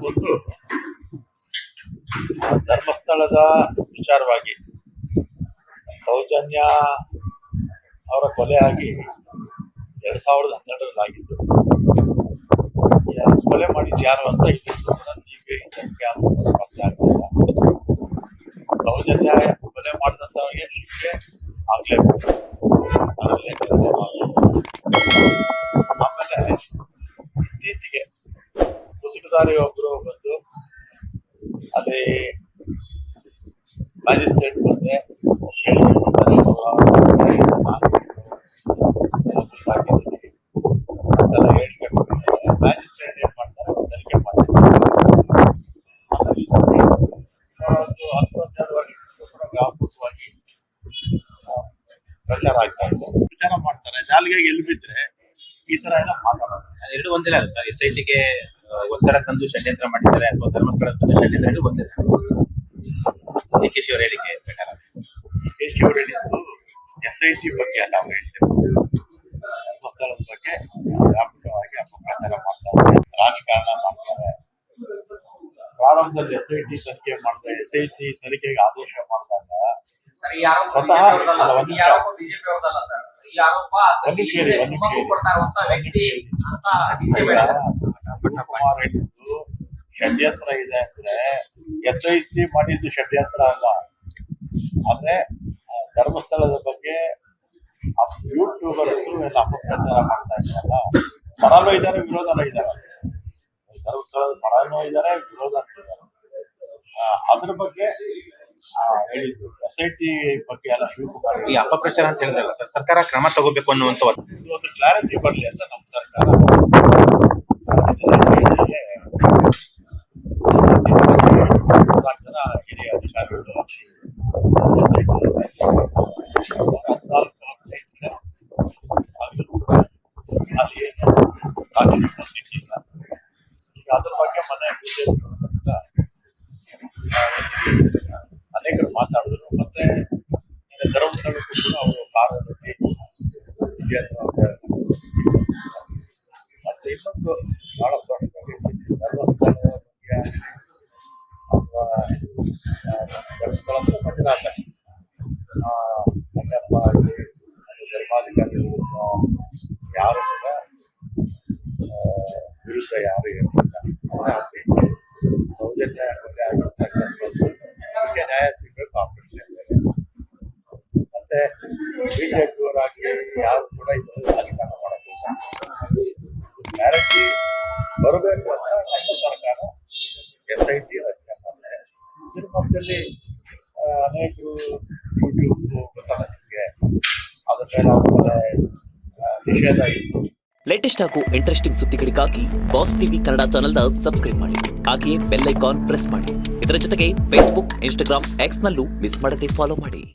ಒಂದು ಧರ್ಮಸ್ಥಳದ ವಿಚಾರವಾಗಿ ಸೌಜನ್ಯ ಅವರ ಕೊಲೆ ಆಗಿ 2012 ಆಗಿದ್ದು. ಕೊಲೆ ಮಾಡಿದ್ದು ಯಾರು ಅಂತ ಸೌಜನ್ಯ ಕೊಲೆ ಮಾಡಿದಂಥವ್ರಿಗೆ ಶಿಕ್ಷೆ ಆಗ್ಲೇಬೇಕು. ಅದರಲ್ಲಿ ಆಮೇಲೆ ಇತ್ತೀಚೆಗೆ ಮುಸುಕುದಾರಿ ಒಬ್ರು ಬಂದು ಅಲ್ಲಿ ಮ್ಯಾಜಿಸ್ಟ್ರೇಟ್ ಬಂದೆ ಹೇಳಿಕೆ ಕೊಟ್ಟಿದ್ದಾರೆ. ಮ್ಯಾಜಿಸ್ಟ್ರೇಟ್ ಏನ್ ಮಾಡ್ತಾರೆ, ತನಿಖೆ ಮಾಡ್ತಾರೆ. ಒಂದು 10-12 ವರ್ಷ ವ್ಯಾಪಕವಾಗಿ ಪ್ರಚಾರ ಆಗ್ತಾ ಇದೆ. ವಿಚಾರ ಮಾಡ್ತಾರೆ, ನಾಲ್ಗೆ ಎಲ್ಲಿ ಬಿದ್ರೆ ಈ ತರ ಎಲ್ಲ ಮಾತಾಡೋದು. ಎರಡು ಒಂದಿಲ್ಲ ಅಲ್ಲ ಸರ್. SITಗೆ ಒತ್ತಡ ತಂದು ಷಡ್ಯಂತ್ರ ಮಾಡಿದ್ದಾರೆ ಅಥವಾ ಧರ್ಮಸ್ಥಳ ತಂದು ಷಡ್ಯಂತ್ರ ಎರಡು ಒಂದಿಲ್ಲ. DK ಶಿವರ ಹೇಳಿಕೆ ಪ್ರಕಾರ DK ಶಿವರ ಹೇಳಿದ್ದು SIT ಬಗ್ಗೆ ಅಲ್ಲ, ನಾವು ಹೇಳ್ತೇವೆ ಧರ್ಮಸ್ಥಳದ ಬಗ್ಗೆ ವ್ಯಾಪಕವಾಗಿ ಅಪಪ್ರಚಾರ ಮಾಡ್ತಾರೆ, ರಾಜಕಾರಣ ಮಾಡ್ತಾರೆ. ಪ್ರಾರಂಭದಲ್ಲಿ SIT ತನಿಖೆ ಮಾಡ್ತಾರೆ, SIT ತನಿಖೆಗೆ ಆದೇಶ ಮಾಡಿದಾಗ ಸ್ವತಃ ಕುಮಾರ್ ಹೇಳಿದ್ದು ಷಡ್ಯಂತ್ರ ಇದೆ ಅಂದ್ರೆ SIT ಮಾಡಿದ್ದು ಷಡ್ಯಂತ್ರ ಅಲ್ಲ. ಆದ್ರೆ ಧರ್ಮಸ್ಥಳದ ಬಗ್ಗೆ ಯೂಟ್ಯೂಬರ್ಸ್ ಎಲ್ಲ ಅಪಪ್ರಚಾರ ಮಾಡ್ತಾ ಇದ್ದಾರಲ್ಲ, ಪರನೂ ಇದ್ದಾರೆ ವಿರೋಧನೂ ಇದ್ದಾರೆ. ಧರ್ಮಸ್ಥಳದ ಪರನೂ ಇದ್ದಾರೆ, ವಿರೋಧನೂ ಇದ್ದಾರೆ. ಅದ್ರ ಬಗ್ಗೆ ಹೇಳಿದ್ದು SIT ಬಗ್ಗೆ ಎಲ್ಲ ಶಿವಕುಮಾರ್ ಈ ಅಪಪ್ರಚಾರ ಅಂತ ಹೇಳಿದ್ರಲ್ಲ ಸರ್, ಸರ್ಕಾರ ಕ್ರಮ ತಗೋಬೇಕು ಅನ್ನುವಂತ ಒಂದು ಕ್ಲಾರಿಟಿ ಬರಲಿ ಅಂತ ನಮ್ಮ ಸರ್ಕಾರ ಜನ ಹಿರಿಯ ಅಧಿಕಾರಿಗಳು ಅಲ್ಲಿ ಸಾಕ್ಷಿ ಸಿಕ್ಕಿಲ್ಲ. ಈಗ ಅದ್ರ ಬಗ್ಗೆ ಮೊನ್ನೆ ಬಿಜೆಪಿ ಅನೇಕರು ಮಾತಾಡಿದ್ರು. ಮತ್ತೆ ಧರ್ಮಸ್ಥಳಕ್ಕೂ ಕೂಡ ಅವರು ಕಾರಲ್ಲಿ ಮತ್ತೆ ಇನ್ನೊಂದು ಬಹಳ ಸ್ಪಷ್ಟವಾಗಿ ಧರ್ಮಸ್ಥಳದ ಬಗ್ಗೆ ಅಥವಾ ಧರ್ಮಸ್ಥಳ ಮಂಜುನಾಥ ಮಂಜಪ್ಪ ಆಗಲಿ ಧರ್ಮಾಧಿಕಾರಿಗಳು ಯಾರು ಕೂಡ ವಿರುದ್ಧ ಯಾರು ಇರಲಿಲ್ಲ. ಅವರೇ ಆಗಲಿ ಸೌಜನ್ಯ ಕೊಲೆ ಆಗಿರ್ತಕ್ಕಂಥದ್ದು ಇದಕ್ಕೆ ನ್ಯಾಯ ಸಿಗಬೇಕು. ಮತ್ತೆ ಬಿಜೆಪಿಯವರಾಗಿ ಯಾರು ಕೂಡ ಇದರಲ್ಲಿ ರಾಜಕಾರಣ ಮಾಡಬೇಕು, ಕ್ಲಾರಿಟಿ ಬರಬೇಕು ಅಂತ ನಮ್ಮ ಸರ್ಕಾರ SIT ರಚನೆ ಮಾಡಿದೆ. ಇದ್ರ ಮಧ್ಯದಲ್ಲಿ ಅನೇಕರು ಯೂಟ್ಯೂಬ್ ಗೊತ್ತಲ್ಲ ನಿಮಗೆ, ಅದ್ರ ಮೇಲೆ ಅವ್ರ ಮೇಲೆ ನಿಷೇಧ ಇತ್ತು. ಲೇಟೆಸ್ಟ್ ಹಾಗೂ ಇಂಟ್ರೆಸ್ಟಿಂಗ್ ಸುದ್ದಿಗಳಿಗಾಗಿ ಬಾಸ್ ಟಿವಿ ಕನ್ನಡ ಚಾನೆಲ್ನ ಸಬ್ಸ್ಕ್ರೈಬ್ ಮಾಡಿ. ಹಾಗೆಯೇ ಬೆಲ್ ಐಕಾನ್ ಪ್ರೆಸ್ ಮಾಡಿ. ಇದರ ಜೊತೆಗೆ ಫೇಸ್ಬುಕ್, ಇನ್ಸ್ಟಾಗ್ರಾಮ್, ಎಕ್ಸ್ ನಲ್ಲೂ ಮಿಸ್ ಮಾಡದೆ ಫಾಲೋ ಮಾಡಿ.